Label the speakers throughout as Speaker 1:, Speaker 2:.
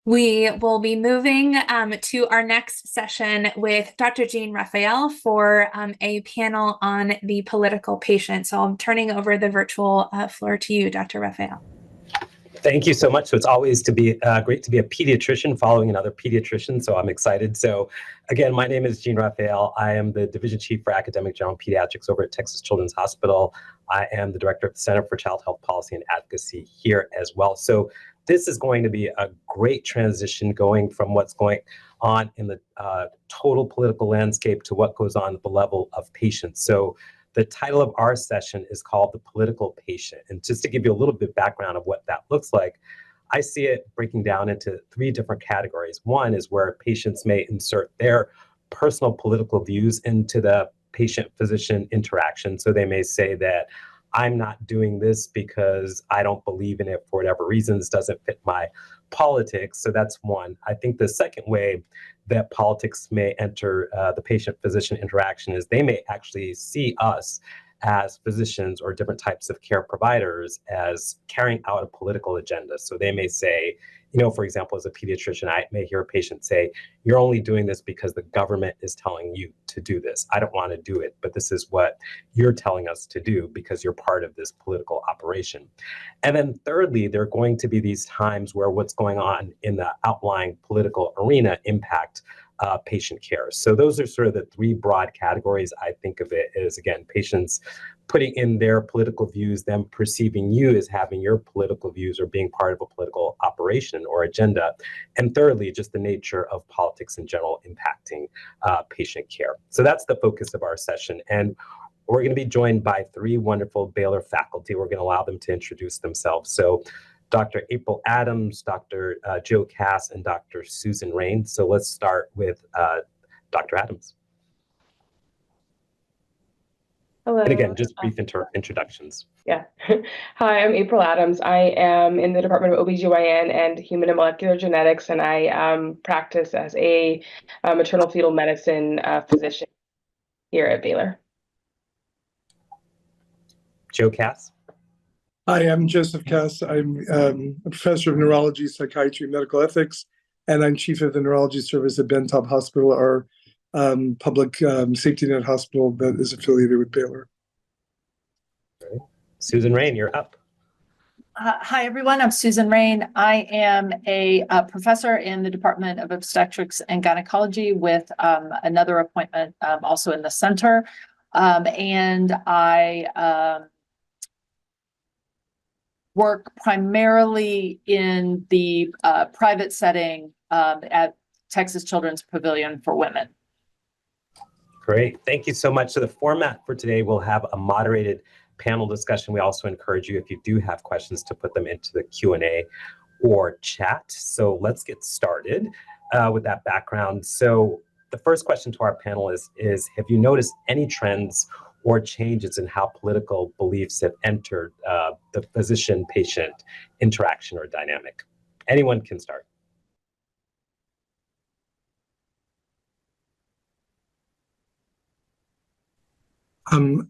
Speaker 1: We will be moving to our next session with Dr. Jean Raphael for a panel on the political patient. So I'm turning over the virtual floor to you, Dr. Raphael.
Speaker 2: Thank you so much. So it's always great to be a pediatrician following another pediatrician, so I'm excited. So again, my name is Jean Raphael. I am the Division Chief for Academic General Pediatrics over at Texas Children's Hospital. I am the Director of the Center for Child Health Policy and Advocacy here as well. So this is going to be a great transition going from what's going on in the total political landscape to what goes on at the level of patients. So the title of our session is called The Political Patient. And just to give you a little bit of background of what that looks like, I see it breaking down into three different categories. One is where patients may insert their personal political views into the patient-physician interaction. So they may say that I'm not doing this because I don't believe in it for whatever reasons, doesn't fit my politics. So that's one. I think the second way that politics may enter the patient-physician interaction is they may actually see us as physicians or different types of care providers as carrying out a political agenda. So they may say, for example, as a pediatrician, I may hear a patient say, you're only doing this because the government is telling you to do this. I don't want to do it, but this is what you're telling us to do because you're part of this political operation. And then thirdly, there are going to be these times where what's going on in the outlying political arena impact patient care. So those are sort of the three broad categories. I think of it as, again, patients putting in their political views, them perceiving you as having your political views or being part of a political operation or agenda. And thirdly, just the nature of politics in general impacting patient care. So that's the focus of our session. And we're going to be joined by three wonderful Baylor faculty. We're going to allow them to introduce themselves. So Dr. April Adams, Dr. Joe Cass, and Dr. Susan Rain. So let's start with Dr. Adams.
Speaker 3: Hello.
Speaker 2: And again, just brief introductions.
Speaker 3: Yeah. Hi, I'm April Adams. I am in the Department of OBGYN and Human and Molecular Genetics, and I practice as a maternal fetal medicine physician here at Baylor.
Speaker 2: Joe Cass.
Speaker 4: Hi, I'm Joseph Cass. I'm a professor of neurology, psychiatry, and medical ethics, and I'm chief of the neurology service at Ben Taub Hospital, our public safety net hospital that is affiliated with Baylor.
Speaker 2: Okay. Susan Rain, you're up.
Speaker 5: Hi, everyone. I'm Susan Rain. I am a professor in the Department of Obstetrics and Gynecology with another appointment also in the center. And I work primarily in the private setting at Texas Children's Pavilion for Women.
Speaker 2: Great. Thank you so much. So the format for today, we'll have a moderated panel discussion. We also encourage you, if you do have questions, to put them into the Q&A or chat. So let's get started with that background. So the first question to our panel is have you noticed any trends or changes in how political beliefs have entered the physician-patient interaction or dynamic? Anyone can start.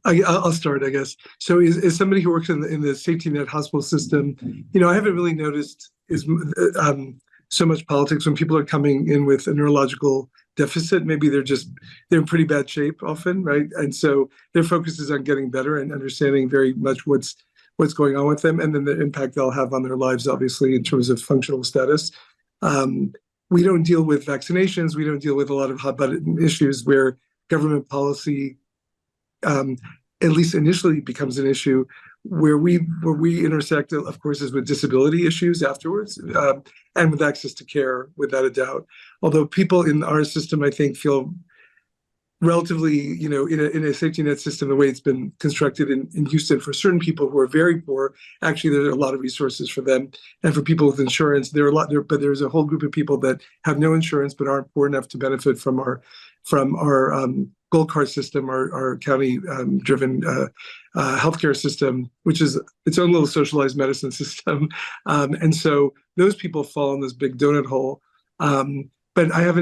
Speaker 4: I'll start, I guess. So as somebody who works in the safety net hospital system, I haven't really noticed so much politics when people are coming in with a neurological deficit. Maybe they're in pretty bad shape often, right? And so their focus is on getting better and understanding very much what's going on with them, and then the impact they'll have on their lives, obviously, in terms of functional status. We don't deal with vaccinations. We don't deal with a lot of hot button issues where government policy, at least initially, becomes an issue. Where we intersect, of course, is with disability issues afterwards, and with access to care, without a doubt. Although people in our system, I think, feel relatively, in a safety net system, the way it's been constructed in Houston, for certain people who are very poor, actually there are a lot of resources for them. And for people with insurance, but there's a whole group of people that have no insurance but aren't poor enough to benefit from our Gold Card system, our county-driven healthcare system, which is its own little socialized medicine system. And so those people fall in this big donut hole. But I've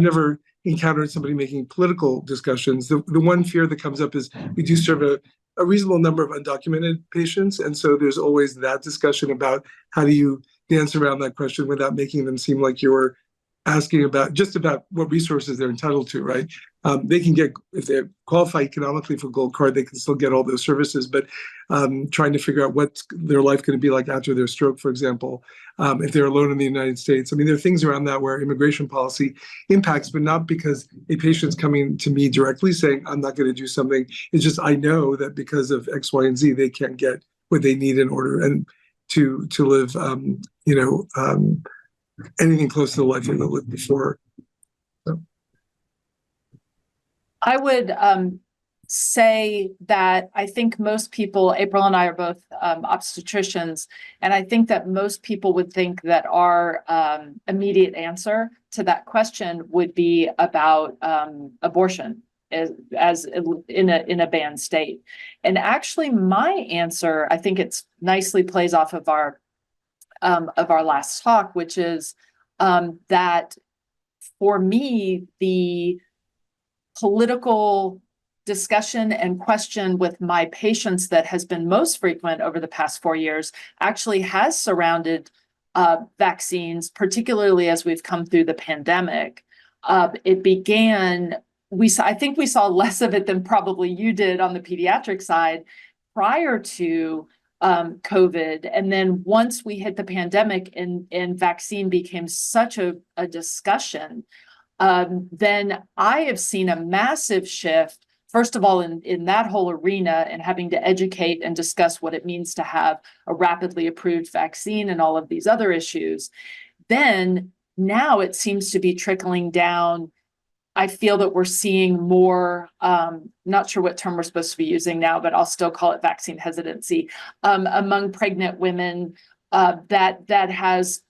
Speaker 4: never encountered somebody making political discussions. The one fear that comes up is we do serve a reasonable number of undocumented patients. And so there's always that discussion about how do you dance around that question without making them seem like you're asking about just about what resources they're entitled to, right? They can get, if they qualify economically for Gold Card, they can still get all those services, but trying to figure out what's their life going to be like after their stroke, for example, if they're alone in the United States. I mean, there are things around that where immigration policy impacts, but not because a patient's coming to me directly saying, I'm not going to do something. It's just, I know that because of X, Y, and Z, they can't get what they need in order and to live, anything close to the life they lived before. So.
Speaker 5: I would say that I think most people, April and I are both obstetricians, and I think that most people would think that our immediate answer to that question would be about abortion as in a banned state. And actually, my answer, I think it's nicely plays off of our last talk, which is that for me, the political discussion and question with my patients that has been most frequent over the past 4 years actually has surrounded vaccines, particularly as we've come through the pandemic. It began, I think we saw less of it than probably you did on the pediatric side prior to COVID. And then once we hit the pandemic and vaccine became such a discussion, then I have seen a massive shift, first of all, in that whole arena and having to educate and discuss what it means to have a rapidly approved vaccine and all of these other issues. Then now it seems to be trickling down. I feel that we're seeing more, not sure what term we're supposed to be using now, but I'll still call it vaccine hesitancy among pregnant women that has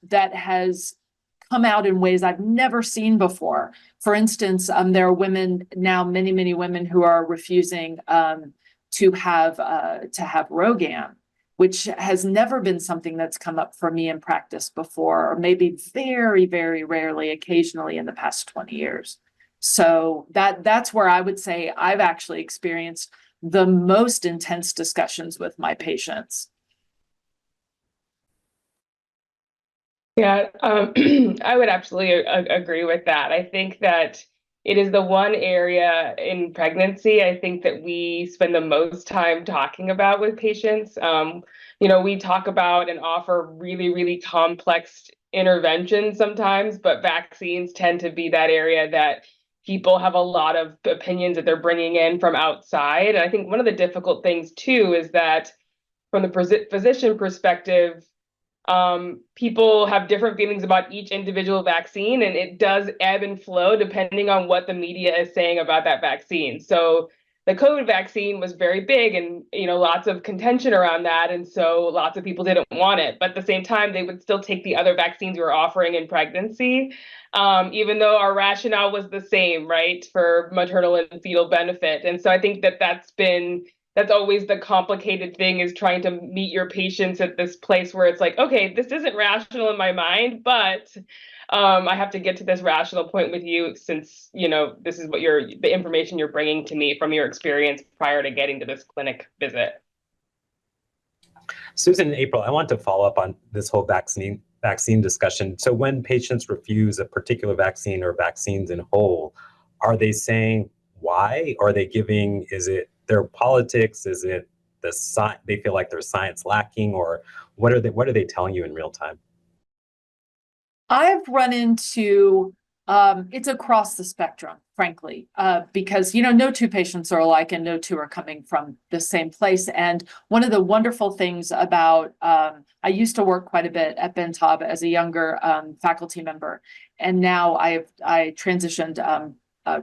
Speaker 5: come out in ways I've never seen before. For instance, there are women now, many women who are refusing to have RhoGAM, which has never been something that's come up for me in practice before, or maybe very, very rarely, occasionally in the past 20 years. So that's where I would say I've actually experienced the most intense discussions with my patients.
Speaker 3: Yeah, I would absolutely agree with that. I think that it is the one area in pregnancy, I think, that we spend the most time talking about with patients. We talk about and offer really, really complex interventions sometimes, but vaccines tend to be that area that people have a lot of opinions that they're bringing in from outside. And I think one of the difficult things too is that from the physician perspective, people have different feelings about each individual vaccine, and it does ebb and flow depending on what the media is saying about that vaccine. So the COVID vaccine was very big and, lots of contention around that. And so lots of people didn't want it. But at the same time, they would still take the other vaccines we were offering in pregnancy, even though our rationale was the same, right, for maternal and fetal benefit. And so I think that that's always the complicated thing, is trying to meet your patients at this place where it's like, okay, this isn't rational in my mind, but I have to get to this rational point with you, since, this is what the information you're bringing to me from your experience prior to getting to this clinic visit.
Speaker 2: Susan and April, I want to follow up on this whole vaccine discussion. So when patients refuse a particular vaccine or vaccines in whole, are they saying why? Are they giving, is it their politics? Is it they feel like there's science lacking, or what are they telling you in real time?
Speaker 5: I've run into it's across the spectrum, frankly, because no two patients are alike and no two are coming from the same place. And one of the wonderful things about I used to work quite a bit at Ben Taub as a younger faculty member, and now I transitioned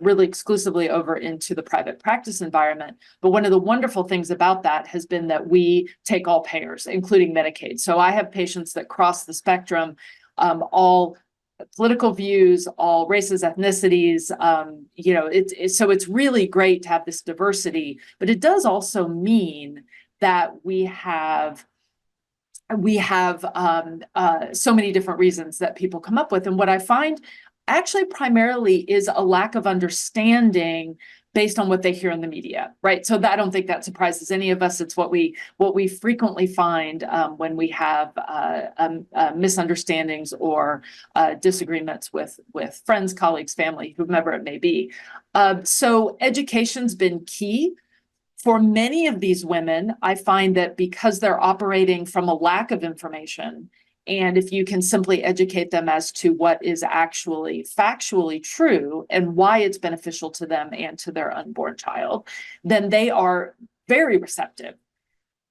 Speaker 5: really exclusively over into the private practice environment. But one of the wonderful things about that has been that we take all payers, including Medicaid. So I have patients that cross the spectrum, all political views, all races, ethnicities. So it's really great to have this diversity, but it does also mean that we have so many different reasons that people come up with. And what I find actually primarily is a lack of understanding based on what they hear in the media, right? So I don't think that surprises any of us. It's what we frequently find when we have misunderstandings or disagreements with friends, colleagues, family, whomever it may be. So education's been key. For many of these women, I find that because they're operating from a lack of information, and if you can simply educate them as to what is actually factually true and why it's beneficial to them and to their unborn child, then they are very receptive.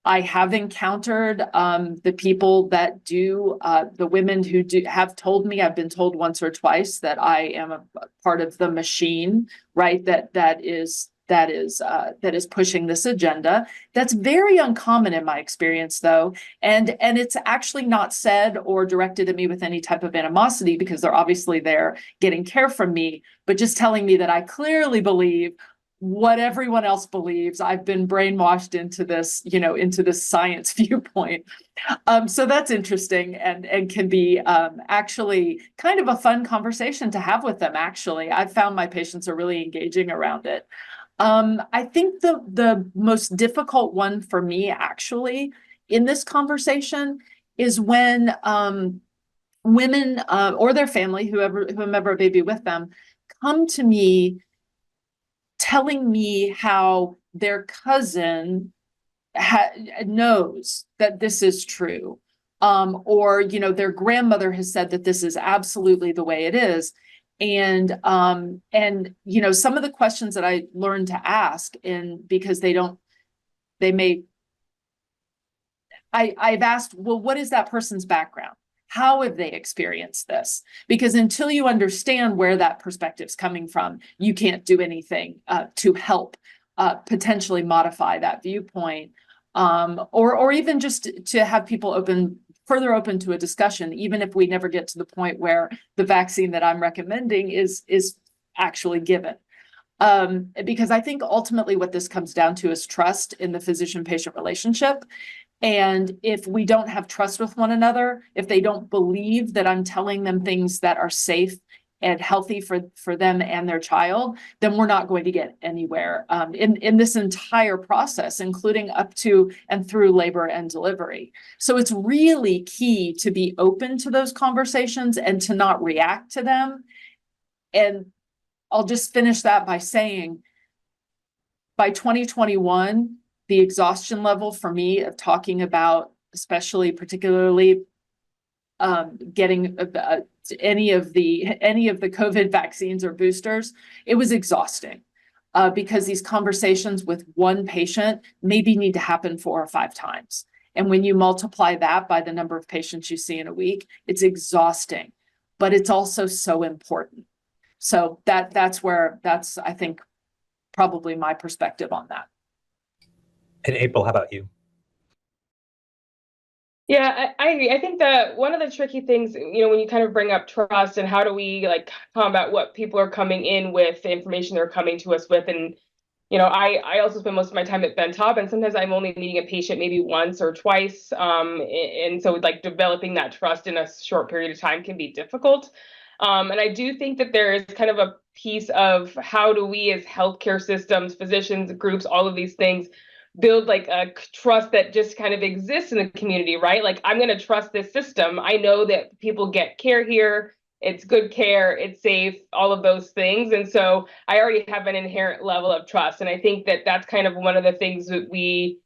Speaker 5: I have encountered the people that do, the women who do have told me, I've been told once or twice that I am a part of the machine, right? That is pushing this agenda. That's very uncommon in my experience, though. And it's actually not said or directed at me with any type of animosity, because they're obviously there getting care from me, but just telling me that I clearly believe what everyone else believes. I've been brainwashed into this, into this science viewpoint. So that's interesting and can be actually kind of a fun conversation to have with them. Actually, I've found my patients are really engaging around it. I think the most difficult one for me actually in this conversation is when women or their family, whomever may be with them, come to me telling me how their cousin knows that this is true, or their grandmother has said that this is absolutely the way it is. And some of the questions that I learned to ask, because I've asked, well, what is that person's background? How have they experienced this? Because until you understand where that perspective's coming from, you can't do anything to help potentially modify that viewpoint, or even just to have people further open to a discussion, even if we never get to the point where the vaccine that I'm recommending is actually given. Because I think ultimately what this comes down to is trust in the physician-patient relationship. And if we don't have trust with one another, if they don't believe that I'm telling them things that are safe and healthy for them and their child, then we're not going to get anywhere in this entire process, including up to and through labor and delivery. So it's really key to be open to those conversations and to not react to them. And I'll just finish that by saying, by 2021, the exhaustion level for me of talking about, particularly getting any of the COVID vaccines or boosters, it was exhausting because these conversations with one patient maybe need to happen 4 or 5 times. And when you multiply that by the number of patients you see in a week, it's exhausting, but it's also so important. So that's I think probably my perspective on that.
Speaker 2: And April, how about you?
Speaker 3: Yeah, I think that one of the tricky things, when you kind of bring up trust and how do we combat what people are coming in with, the information they're coming to us with. And, I also spend most of my time at Bentop, and sometimes I'm only meeting a patient maybe once or twice. And so developing that trust in a short period of time can be difficult. And I do think that there is kind of a piece of how do we as healthcare systems, physicians, groups, all of these things, build a trust that just kind of exists in the community, right? I'm going to trust this system. I know that people get care here. It's good care. It's safe, all of those things. And so I already have an inherent level of trust. And I think that that's kind of one of the things that we,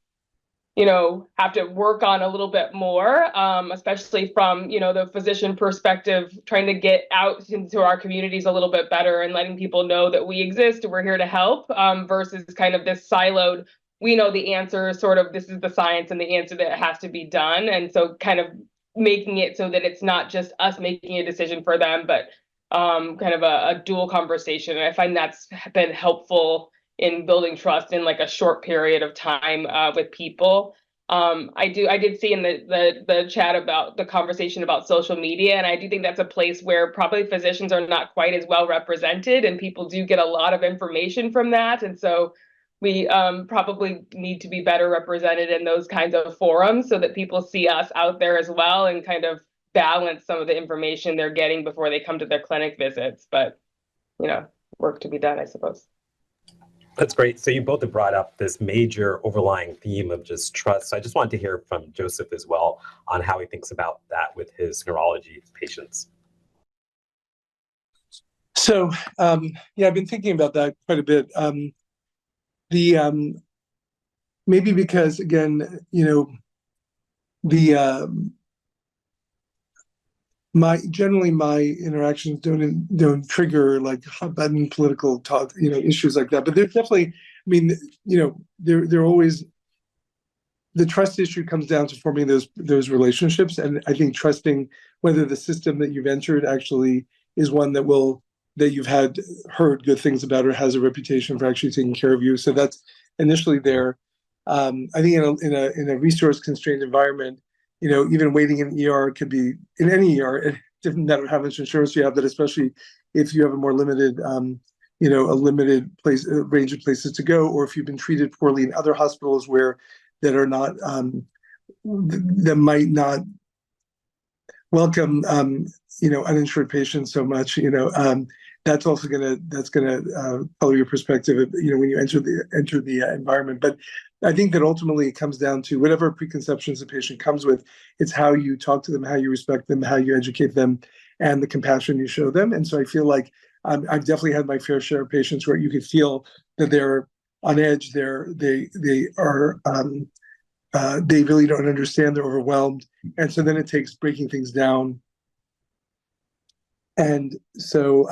Speaker 3: have to work on a little bit more, especially from, the physician perspective, trying to get out into our communities a little bit better and letting people know that we exist, we're here to help, versus kind of this siloed, we know the answer, sort of this is the science and the answer that has to be done. And so kind of making it so that it's not just us making a decision for them, but kind of a dual conversation. And I find that's been helpful in building trust in a short period of time with people. I did see in the chat about the conversation about social media, and I do think that's a place where probably physicians are not quite as well represented, and people do get a lot of information from that. And so we probably need to be better represented in those kinds of forums so that people see us out there as well and kind of balance some of the information they're getting before they come to their clinic visits. But, work to be done, I suppose.
Speaker 2: That's great. So you both have brought up this major overlying theme of just trust. So I just wanted to hear from Joseph as well on how he thinks about that with his neurology patients.
Speaker 4: So, yeah, I've been thinking about that quite a bit. Maybe because, again, generally my interactions don't trigger like hot button political talk, issues like that. But there's definitely, I mean, they're always, the trust issue comes down to forming those relationships, and I think trusting whether the system that you've entered actually is one that you've heard good things about or has a reputation for actually taking care of you. So that's initially there. I think in a resource constrained environment, even waiting in ER could be in any ER. It doesn't matter how much insurance you have, but especially if you have a more limited, a limited range of places to go, or if you've been treated poorly in other hospitals that are not that might not welcome uninsured patients so much. That's also gonna color your perspective. When you enter the environment. But I think that ultimately it comes down to whatever preconceptions the patient comes with. It's how you talk to them, how you respect them, how you educate them, and the compassion you show them. And so I feel like I've definitely had my fair share of patients where you could feel that they're on edge. They really don't understand. They're overwhelmed, and so then it takes breaking things down. And so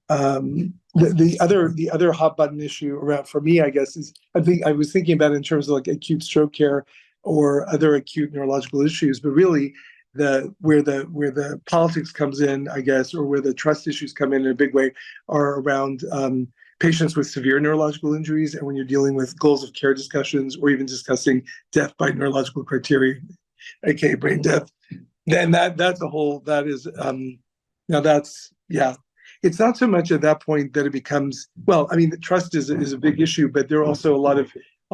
Speaker 4: the other hot button issue around for me, I guess, is I was thinking about it in terms of like acute stroke care or other acute neurological issues, but really where the politics comes in, I guess, or where the trust issues come in a big way are around patients with severe neurological injuries, and when you're dealing with goals of care discussions or even discussing death by neurological criteria, aka brain death, then it's not so much at that point that it becomes, well, I mean, the trust is a big issue, but there are also a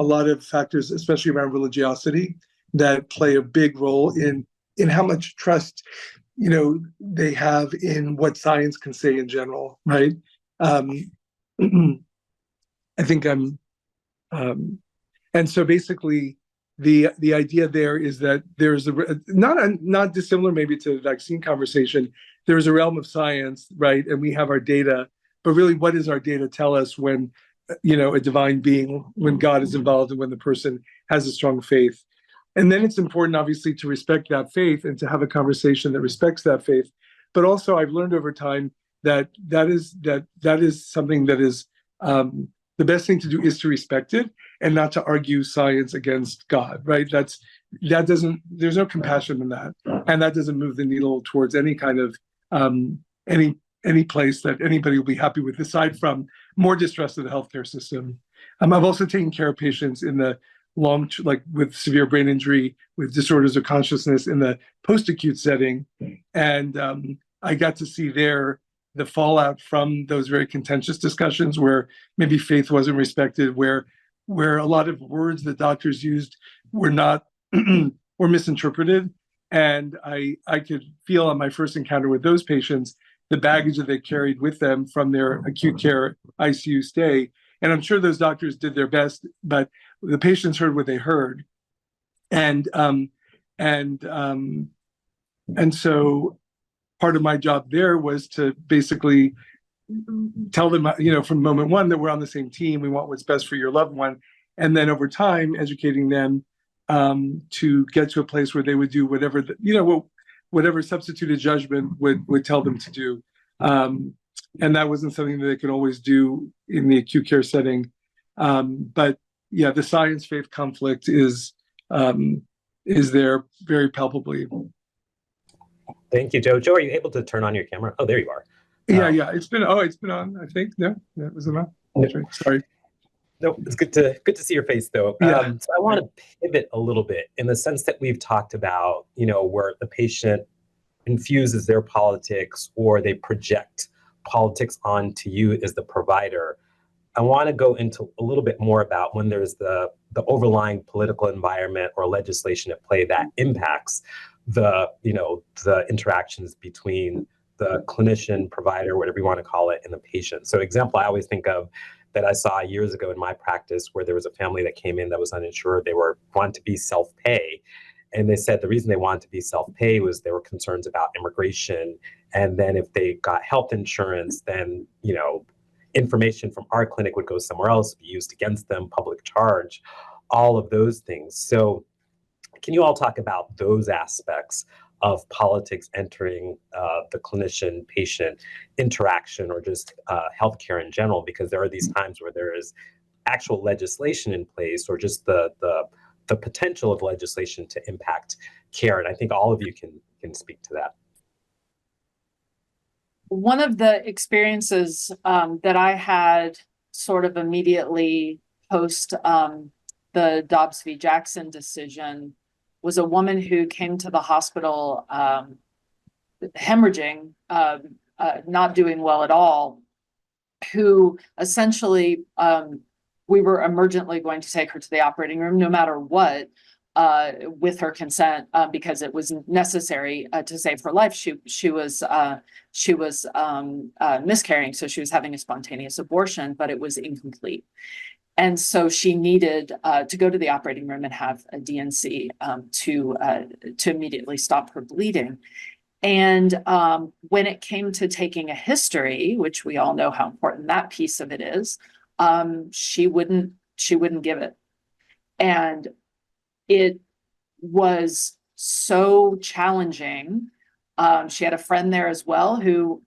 Speaker 4: lot of factors, especially around religiosity, that play a big role in how much trust they have in what science can say in general, right? I think and so basically the idea there is that there's not dissimilar maybe to the vaccine conversation. There's a realm of science, right? And we have our data, but really what does our data tell us when, a divine being, when God is involved and when the person has a strong faith? And then it's important, obviously, to respect that faith and to have a conversation that respects that faith. But also I've learned over time that is something that is, the best thing to do is to respect it and not to argue science against God, right? There's no compassion in that. And that doesn't move the needle towards any kind of, any place that anybody will be happy with, aside from more distrust of the healthcare system. I've also taken care of patients in the like with severe brain injury, with disorders of consciousness in the post-acute setting. And I got to see the fallout from those very contentious discussions where maybe faith wasn't respected, where a lot of words that doctors used were not were misinterpreted. And I could feel on my first encounter with those patients the baggage that they carried with them from their acute care ICU stay. And I'm sure those doctors did their best, but the patients heard what they heard. And so part of my job there was to basically tell them, from moment one that we're on the same team. We want what's best for your loved one. And then over time, educating them to get to a place where they would do whatever, whatever substituted judgment would tell them to do. And that wasn't something that they could always do in the acute care setting. But yeah, the science-faith conflict is there very palpably.
Speaker 2: Thank you, Joe. Joe, are you able to turn on your camera? Oh, there you are.
Speaker 4: Yeah. It's been on, I think. No, it was on. Sorry.
Speaker 2: No, it's good to see your face, though.
Speaker 4: Yeah.
Speaker 2: So I want to pivot a little bit in the sense that we've talked about, where the patient infuses their politics or they project politics onto you as the provider. I want to go into a little bit more about when there's the overlying political environment or legislation at play that impacts the interactions between the clinician, provider, whatever you want to call it, and the patient. So example I always think of that I saw years ago in my practice where there was a family that came in that was uninsured. They wanted to be self-pay. And they said the reason they wanted to be self-pay was there were concerns about immigration. And then if they got health insurance, then, information from our clinic would go somewhere else, be used against them, public charge, all of those things. So can you all talk about those aspects of politics entering the clinician-patient interaction, or just healthcare in general? Because there are these times where there is actual legislation in place, or just the potential of legislation to impact care. And I think all of you can speak to that.
Speaker 5: One of the experiences that I had sort of immediately post the Dobbs v. Jackson decision was a woman who came to the hospital hemorrhaging, not doing well at all, who essentially we were emergently going to take her to the operating room no matter what, with her consent, because it was necessary to save her life. She was miscarrying, so she was having a spontaneous abortion, but it was incomplete. And so she needed to go to the operating room and have a DNC to immediately stop her bleeding. And when it came to taking a history, which we all know how important that piece of it is, she wouldn't give it. And it was so challenging. She had a friend there as well who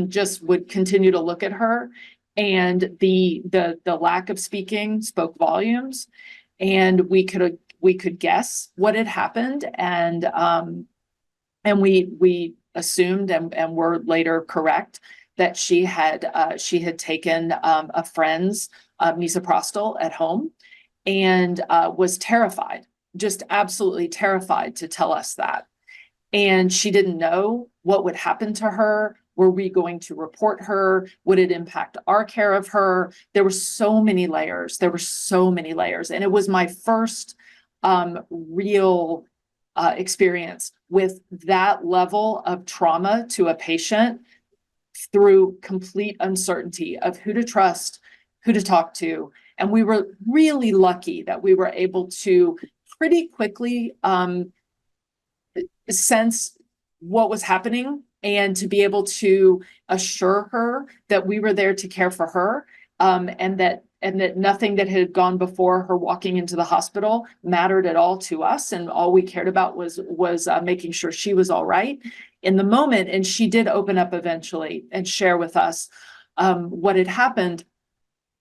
Speaker 5: just would continue to look at her, and the lack of speaking spoke volumes. And we could guess what had happened, and we assumed and were later correct that she had taken a friend's misoprostol at home, and was terrified, just absolutely terrified to tell us that. And she didn't know what would happen to her. Were we going to report her? Would it impact our care of her? There were so many layers. And it was my first real experience with that level of trauma to a patient, through complete uncertainty of who to trust, who to talk to. And we were really lucky that we were able to pretty quickly sense what was happening, and to be able to assure her that we were there to care for her, and that nothing that had gone before her walking into the hospital mattered at all to us, and all we cared about was making sure she was all right in the moment. And she did open up eventually and share with us what had happened,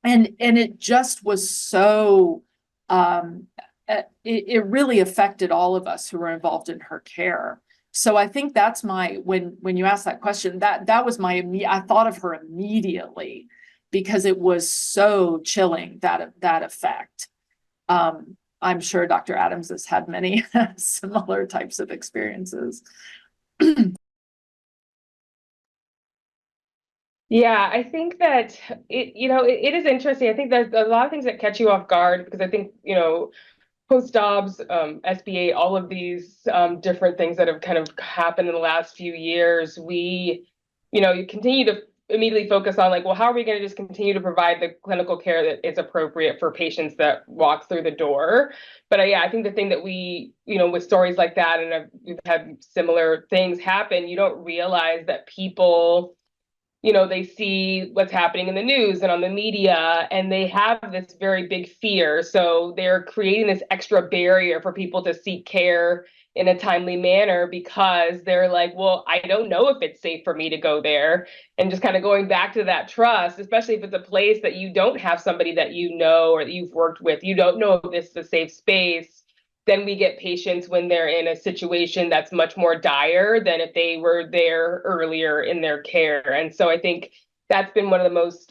Speaker 5: and it just was so it really affected all of us who were involved in her care. So I think that's when you asked that question, that was I thought of her immediately, because it was so chilling, that effect. I'm sure Dr. Adams has had many similar types of experiences.
Speaker 3: Yeah, I think that it is interesting. I think there's a lot of things that catch you off guard, because I think, post-Dobbs, SBA, all of these different things that have kind of happened in the last few years, you continue to immediately focus on, like, well, how are we going to just continue to provide the clinical care that is appropriate for patients that walk through the door? But yeah, I think the thing that we, with stories like that, and we've had similar things happen, you don't realize that people, they see what's happening in the news and on the media, and they have this very big fear. So they're creating this extra barrier for people to seek care in a timely manner, because they're like, well, I don't know if it's safe for me to go there. And just kind of going back to that trust, especially if it's a place that you don't have somebody that you know or that you've worked with, you don't know if this is a safe space. Then we get patients when they're in a situation that's much more dire than if they were there earlier in their care. And so I think that's been one of the most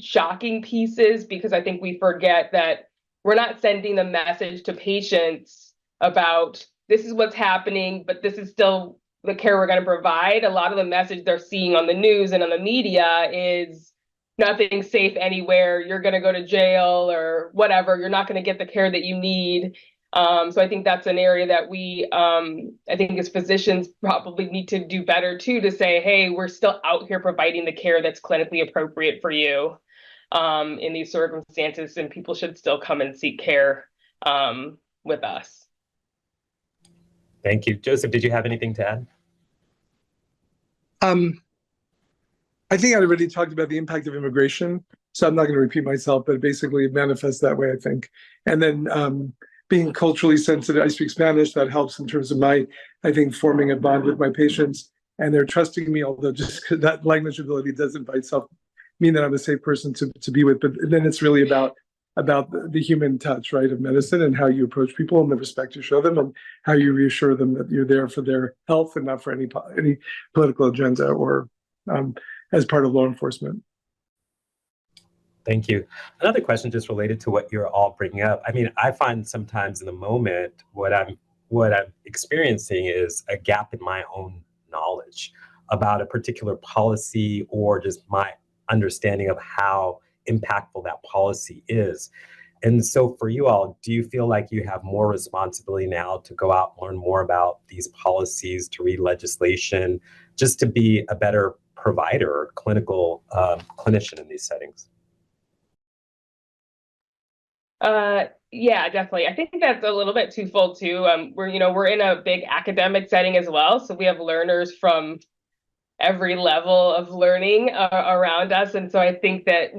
Speaker 3: shocking pieces, because I think we forget that we're not sending the message to patients about this is what's happening, but this is still the care we're going to provide. A lot of the message they're seeing on the news and on the media is nothing's safe anywhere. You're going to go to jail or whatever. You're not going to get the care that you need. So I think that's an area that we, I think as physicians probably need to do better too, to say, hey, we're still out here providing the care that's clinically appropriate for you. in these circumstances, and people should still come and seek care with us.
Speaker 2: Thank you. Joseph, did you have anything to add?
Speaker 4: I think I already talked about the impact of immigration, so I'm not going to repeat myself, but basically it manifests that way, I think. And then being culturally sensitive, I speak Spanish, that helps in terms of my, I think, forming a bond with my patients, and they're trusting me, although just that language ability doesn't by itself mean that I'm a safe person to be with. But then it's really about the human touch, right, of medicine, and how you approach people and the respect you show them, and how you reassure them that you're there for their health and not for any political agenda or as part of law enforcement.
Speaker 2: Thank you. Another question just related to what you're all bringing up. I mean, I find sometimes in the moment what I'm experiencing is a gap in my own knowledge about a particular policy, or just my understanding of how impactful that policy is. And so for you all, do you feel like you have more responsibility now to go out and learn more about these policies, to read legislation, just to be a better provider or clinical clinician in these settings?
Speaker 3: Yeah, definitely. I think that's a little bit twofold too. We're in a big academic setting as well, so we have learners from every level of learning around us, and so I think that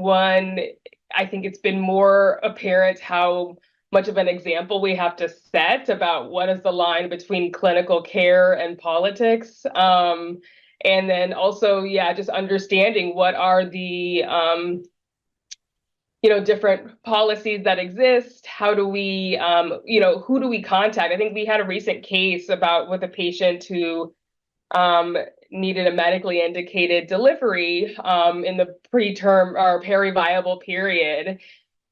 Speaker 3: I think it's been more apparent how much of an example we have to set about what is the line between clinical care and politics, and then also, yeah, just understanding what are the different policies that exist. How do we, who do we contact? I think we had a recent case with a patient who needed a medically indicated delivery in the preterm or peri-viable period.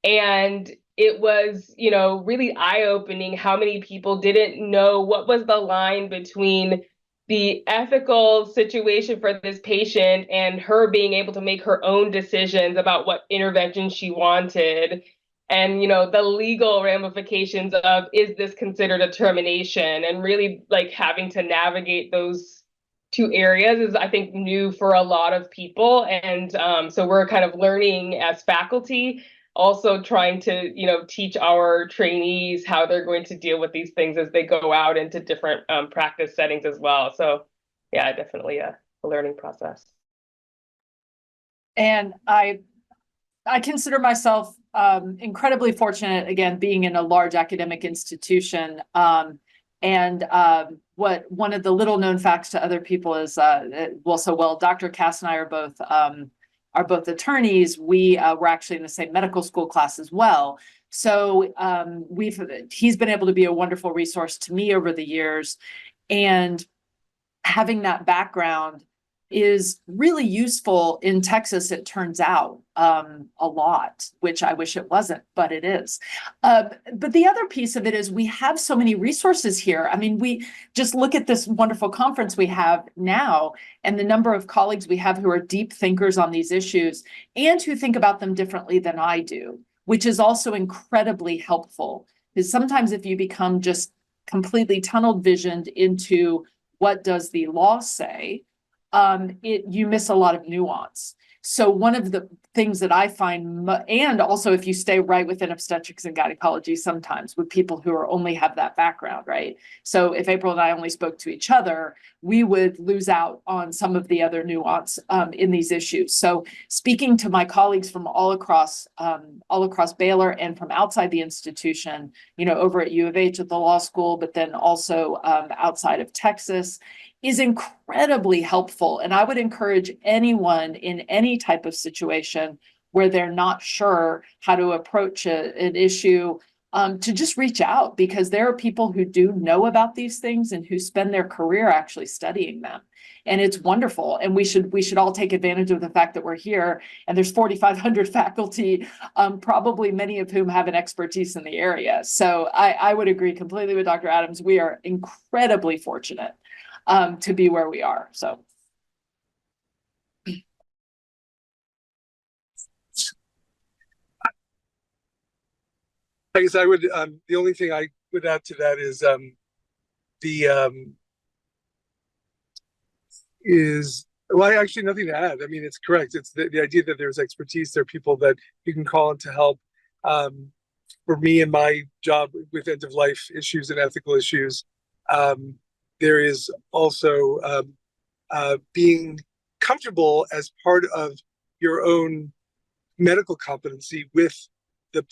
Speaker 3: And it was, really eye-opening how many people didn't know what was the line between the ethical situation for this patient and her being able to make her own decisions about what intervention she wanted, and the legal ramifications of, is this considered a termination, and really like having to navigate those two areas is, I think, new for a lot of people. And so we're kind of learning as faculty, also trying to teach our trainees how they're going to deal with these things as they go out into different practice settings as well. So yeah, definitely a learning process. And
Speaker 5: I consider myself incredibly fortunate, again, being in a large academic institution. What one of the little known facts to other people is, Dr. Cass and I are both attorneys. We were actually in the same medical school class as well. So he's been able to be a wonderful resource to me over the years. And having that background is really useful in Texas, it turns out, a lot, which I wish it wasn't, but it is. But the other piece of it is we have so many resources here. I mean, we just look at this wonderful conference we have now and the number of colleagues we have who are deep thinkers on these issues and who think about them differently than I do, which is also incredibly helpful. Because sometimes if you become just completely tunnel visioned into what does the law say, you miss a lot of nuance. So one of the things that I find, and also if you stay right within obstetrics and gynecology, sometimes with people who only have that background, right? So if April and I only spoke to each other, we would lose out on some of the other nuance in these issues. So speaking to my colleagues from all across Baylor and from outside the institution, over at U of H at the law school, but then also outside of Texas, is incredibly helpful. And I would encourage anyone in any type of situation where they're not sure how to approach an issue to just reach out, because there are people who do know about these things and who spend their career actually studying them. And it's wonderful. And we should all take advantage of the fact that we're here and there's 4,500 faculty, probably many of whom have an expertise in the area. So I would agree completely with Dr. Adams. We are incredibly fortunate to be where we are. So.
Speaker 4: I guess I would, the only thing I would add to that is Well, actually, nothing to add. I mean, it's correct. It's the idea that there's expertise. There are people that you can call in to help. For me and my job with end of life issues and ethical issues, there is also being comfortable as part of your own medical competency with the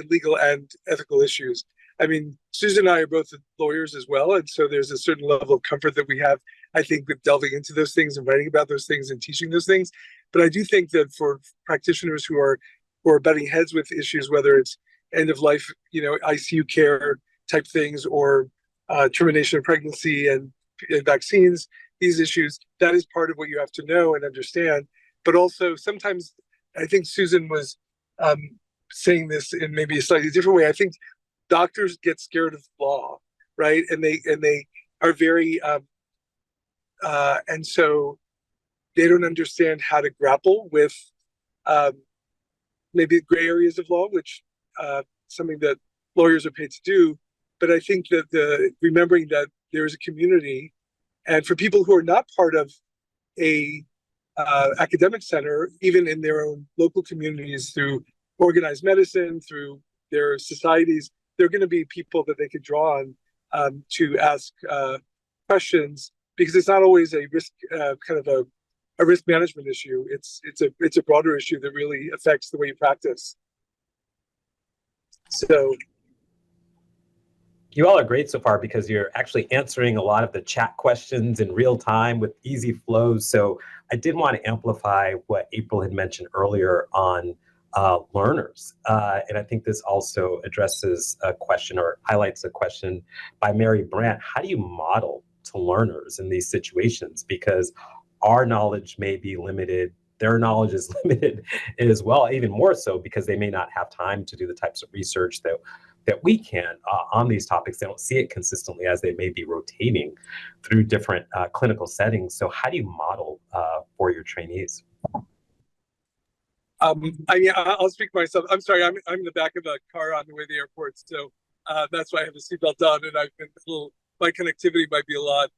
Speaker 4: legal and ethical issues. I mean, Susan and I are both lawyers as well, and so there's a certain level of comfort that we have, I think, with delving into those things and writing about those things and teaching those things. But I do think that for practitioners who are butting heads with issues, whether it's end of life, ICU care type things, or termination of pregnancy and vaccines, these issues, that is part of what you have to know and understand. But also sometimes, I think Susan was saying this in maybe a slightly different way. I think doctors get scared of law, right? And they are very, and so they don't understand how to grapple with maybe gray areas of law, which something that lawyers are paid to do. But I think that remembering that there is a community, and for people who are not part of a academic center, even in their own local communities, through organized medicine, through their societies, there are going to be people that they could draw on to ask questions, because it's not always a risk kind of a risk management issue. It's a broader issue that really affects the way you practice. So
Speaker 2: you all are great so far because you're actually answering a lot of the chat questions in real time with easy flows. So I did want to amplify what April had mentioned earlier on learners. And I think this also addresses a question or highlights a question by Mary Brandt. How do you model to learners in these situations? Because our knowledge may be limited. Their knowledge is limited as well, even more so because they may not have time to do the types of research that we can on these topics. They don't see it consistently as they may be rotating through different clinical settings. So how do you model for your trainees?
Speaker 4: I'll speak for myself. I'm sorry, I'm in the back of a car on the way to the airport, so that's why I have the seatbelt on, and I've been my connectivity might be a lot.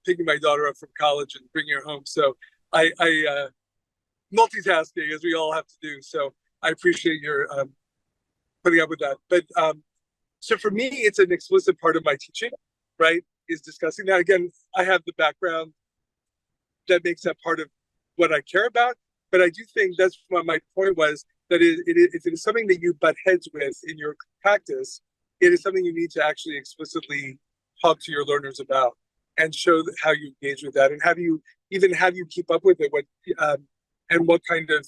Speaker 4: Picking my daughter up from college and bringing her home, so I multitasking, as we all have to do. So I appreciate your putting up with that. But so for me, it's an explicit part of my teaching, right? Is discussing that. Again, I have the background that makes that part of what I care about. But I do think that's what my point was, that it is something that you butt heads with in your practice. It is something you need to actually explicitly talk to your learners about and show how you engage with that, and how do you keep up with it, and what kind of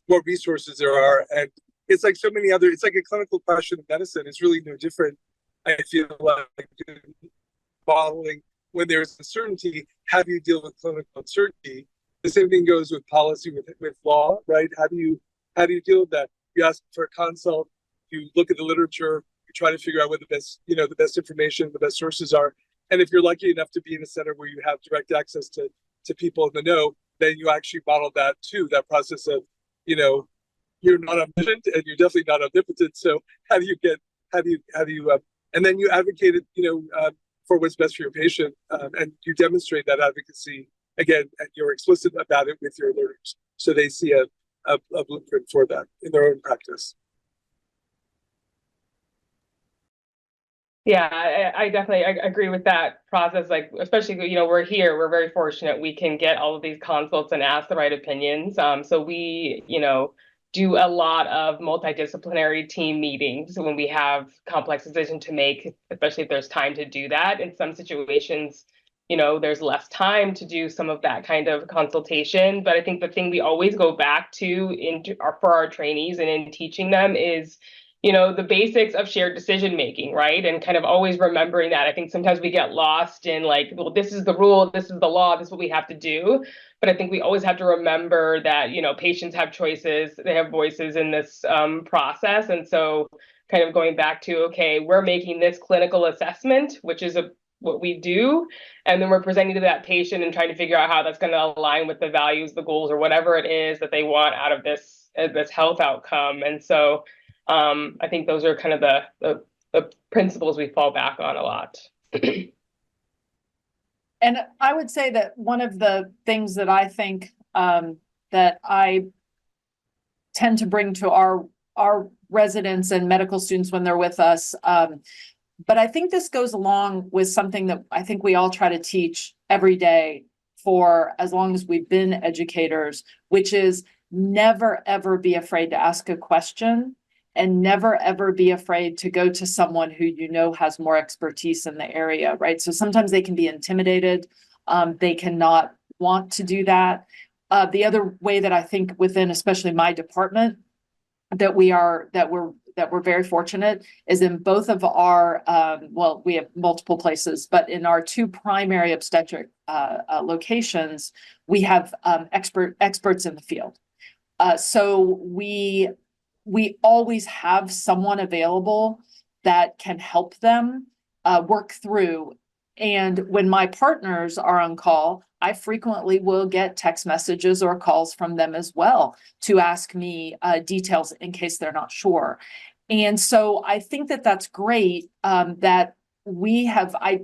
Speaker 4: what resources there are. And it's like so many other, it's like a clinical question of medicine. It's really no different, I feel like, modeling when there's uncertainty. How do you deal with clinical uncertainty? The same thing goes with policy, with law, right? How do you deal with that? You ask for a consult, you look at the literature, you try to figure out what the best information, the best sources are. And if you're lucky enough to be in a center where you have direct access to people in the know, then you actually model that too, that process of, you're not omniscient and you're definitely not omnipotent. So how do you and then you advocate it, for what's best for your patient, and you demonstrate that advocacy again, and you're explicit about it with your learners, so they see a blueprint for that in their own practice.
Speaker 3: Yeah, I definitely agree with that process. Like, especially, we're here, we're very fortunate. We can get all of these consults and ask the right opinions. So we, do a lot of multidisciplinary team meetings when we have complex decisions to make, especially if there's time to do that. In some situations, there's less time to do some of that kind of consultation. But I think the thing we always go back to for our trainees and in teaching them is, the basics of shared decision making, right? And kind of always remembering that. I think sometimes we get lost in like, well, this is the rule, this is the law, this is what we have to do. But I think we always have to remember that, patients have choices, they have voices in this process. And so kind of going back to, okay, we're making this clinical assessment, which is what we do. And then we're presenting to that patient and trying to figure out how that's going to align with the values, the goals, or whatever it is that they want out of this health outcome. And so I think those are kind of the principles we fall back on a lot.
Speaker 5: And I would say that one of the things that I think that I tend to bring to our residents and medical students when they're with us, but I think this goes along with something that I think we all try to teach every day for as long as we've been educators, which is never, ever be afraid to ask a question and never, ever be afraid to go to someone who you know has more expertise in the area, right? So sometimes they can be intimidated. They cannot want to do that. The other way that I think within, especially my department, that we're very fortunate is in both of our, well, we have multiple places, but in our two primary obstetric locations, we have experts in the field. So we always have someone available that can help them work through. And when my partners are on call, I frequently will get text messages or calls from them as well to ask me details in case they're not sure. And so I think that that's great that we have, I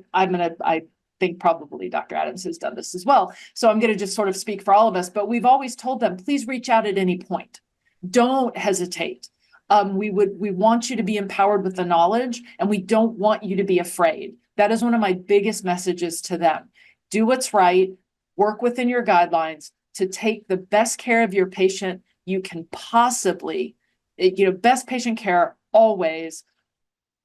Speaker 5: think probably Dr. Adams has done this as well. So I'm going to just sort of speak for all of us, but we've always told them, please reach out at any point. Don't hesitate. We want you to be empowered with the knowledge, and we don't want you to be afraid. That is one of my biggest messages to them. Do what's right, work within your guidelines to take the best care of your patient you can possibly, best patient care always.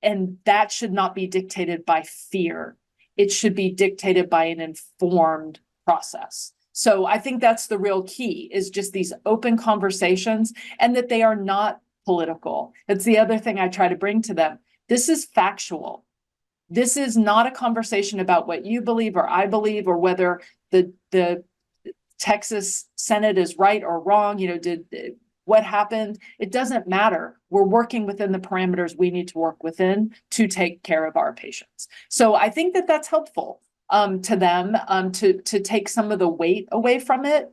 Speaker 5: And that should not be dictated by fear. It should be dictated by an informed process. So I think that's the real key, is just these open conversations, and that they are not political. It's the other thing I try to bring to them. This is factual. This is not a conversation about what you believe or I believe, or whether the Texas Senate is right or wrong. What happened? It doesn't matter. We're working within the parameters we need to work within to take care of our patients. So I think that that's helpful to them to take some of the weight away from it,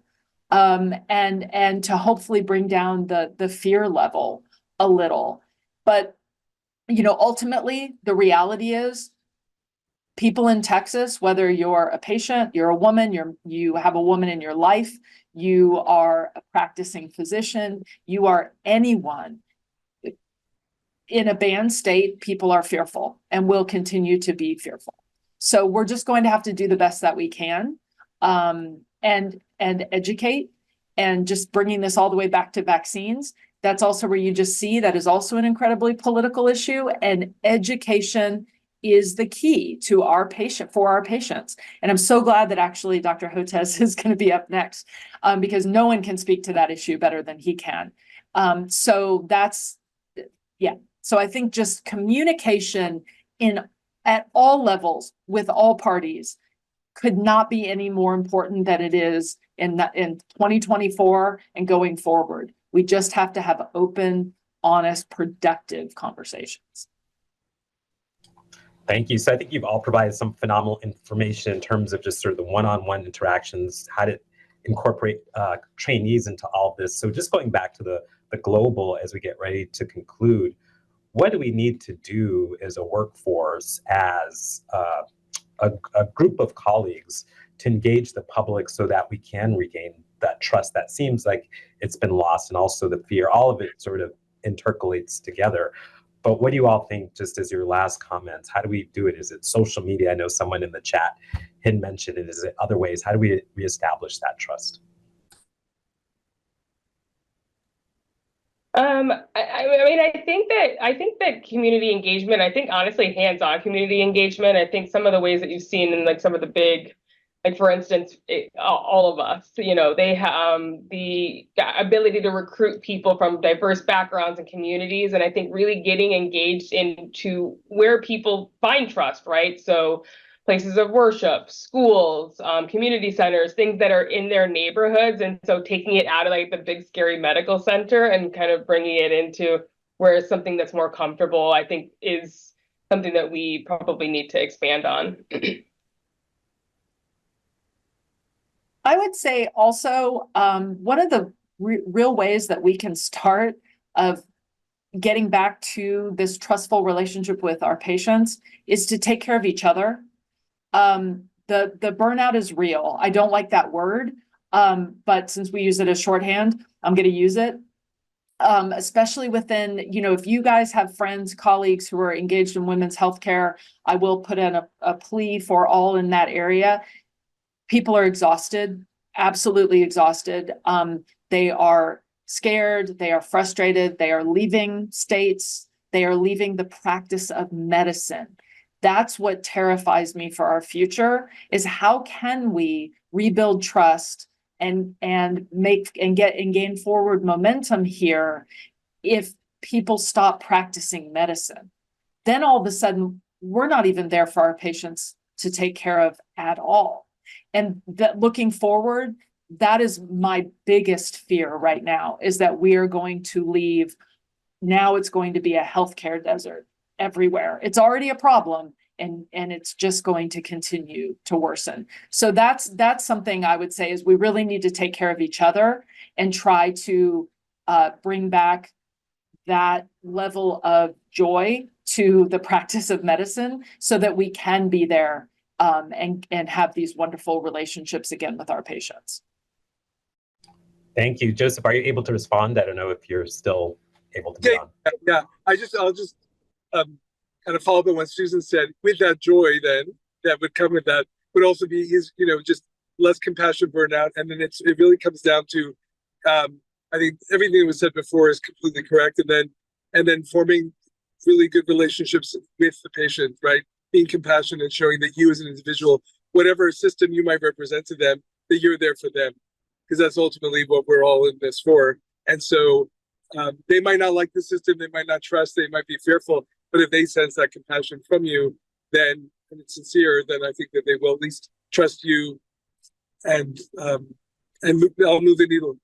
Speaker 5: and to hopefully bring down the fear level a little. But ultimately, the reality is, people in Texas, whether you're a patient, you're a woman, you have a woman in your life, you are a practicing physician, you are anyone in a banned state, people are fearful and will continue to be fearful. So we're just going to have to do the best that we can, and educate, and just bringing this all the way back to vaccines. That's also where you just see that is also an incredibly political issue, and education is the key to our patients. And I'm so glad that actually Dr. Hotez is going to be up next, because no one can speak to that issue better than he can. So I think just communication at all levels with all parties could not be any more important than it is in 2024 and going forward. We just have to have open, honest, productive conversations.
Speaker 2: Thank you. So I think you've all provided some phenomenal information in terms of just sort of the one-on-one interactions, how to incorporate trainees into all of this. So just going back to the global as we get ready to conclude, what do we need to do as a workforce, as a group of colleagues, to engage the public so that we can regain that trust that seems like it's been lost, and also the fear? All of it sort of intercalates together. But what do you all think, just as your last comments, how do we do it? Is it social media? I know someone in the chat had mentioned it. Is it other ways? How do we reestablish that trust?
Speaker 3: I think that community engagement, I think honestly, hands-on community engagement, I think some of the ways that you've seen in like some of the big, like for instance, all of us, they have the ability to recruit people from diverse backgrounds and communities. And I think really getting engaged into where people find trust, right? So places of worship, schools, community centers, things that are in their neighborhoods. And so taking it out of like the big scary medical center and kind of bringing it into where it's something that's more comfortable, I think is something that we probably need to expand on.
Speaker 5: I would say also, one of the real ways that we can start of getting back to this trustful relationship with our patients is to take care of each other. the burnout is real. I don't like that word, but since we use it as shorthand, I'm going to use it. Especially within, if you guys have friends, colleagues who are engaged in women's healthcare, I will put in a plea for all in that area. People are exhausted, absolutely exhausted. They are scared, they are frustrated, they are leaving states, they are leaving the practice of medicine. That's what terrifies me for our future, is how can we rebuild trust and gain forward momentum here if people stop practicing medicine? Then all of a sudden, we're not even there for our patients to take care of at all. And that, looking forward, that is my biggest fear right now, is that we are going to leave. Now it's going to be a healthcare desert everywhere. It's already a problem, and it's just going to continue to worsen. So that's something I would say, is we really need to take care of each other and try to bring back that level of joy to the practice of medicine, so that we can be there and have these wonderful relationships again with our patients.
Speaker 2: Thank you. Joseph, are you able to respond? I don't know if you're still able to be on.
Speaker 4: Yeah. I'll just kind of follow up on what Susan said. With that joy, then, that would come with that would also be just less compassion burnout. And then it really comes down to, I think everything that was said before is completely correct. And then forming really good relationships with the patient, right? Being compassionate, showing that you as an individual, whatever system you might represent to them, that you're there for them, because that's ultimately what we're all in this for. And so they might not like the system, they might not trust, they might be fearful, but if they sense that compassion from you, then, and it's sincere, then I think that they will at least trust you, and I'll move the needle,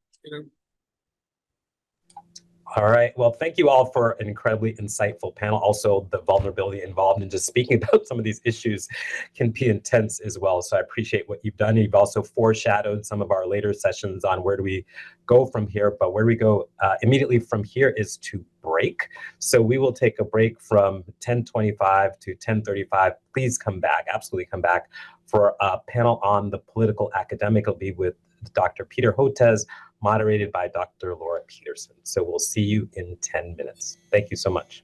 Speaker 2: All right. Well, thank you all for an incredibly insightful panel. Also, the vulnerability involved in just speaking about some of these issues can be intense as well. So I appreciate what you've done. You've also foreshadowed some of our later sessions on where do we go from here. But where we go immediately from here is to break. So we will take a break from 10:25 to 10:35. Please come back. Absolutely come back for a panel on the political academic. It'll be with Dr. Peter Hotez, moderated by Dr. Laura Peterson. So we'll see you in 10 minutes. Thank you so much.